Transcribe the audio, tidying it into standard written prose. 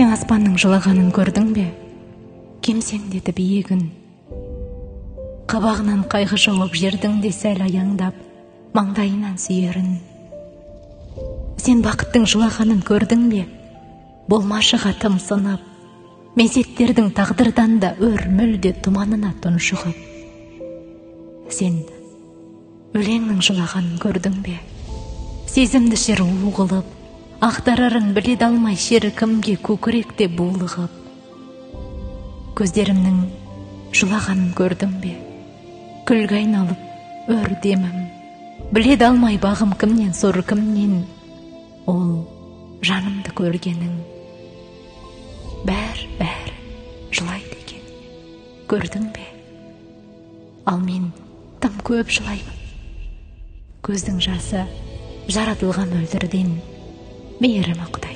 Сен аспанның жылағанын көрдің бе? Кемсеңдетіп иегін. Қабағынан қайғы жауып жердің де сәл аяңдап, маңдайынан сүйерін. Сен бақыттың жылағанын көрдің бе? Болмашыға тымсынып, мезеттердің тағдырдан да өр мүлде тұманына тұншығып. Сен өлеңнің жылағанын көрдің бе? Сезімді шер уғылып, ақтарарын біледі алмай шерікімге көкіректе булығып. Көздерімнің жылағанын көрдің бе? Күлге айналып өр демім, біледі алмай бағым кімнен, сор кімнен, ол жанымды көргенің. Бәр жылайды екен, көрдің бе? Ал мен тым көп жылаймын. Көздің жасы жаратылған мөлдірден, мейірімі Құдай.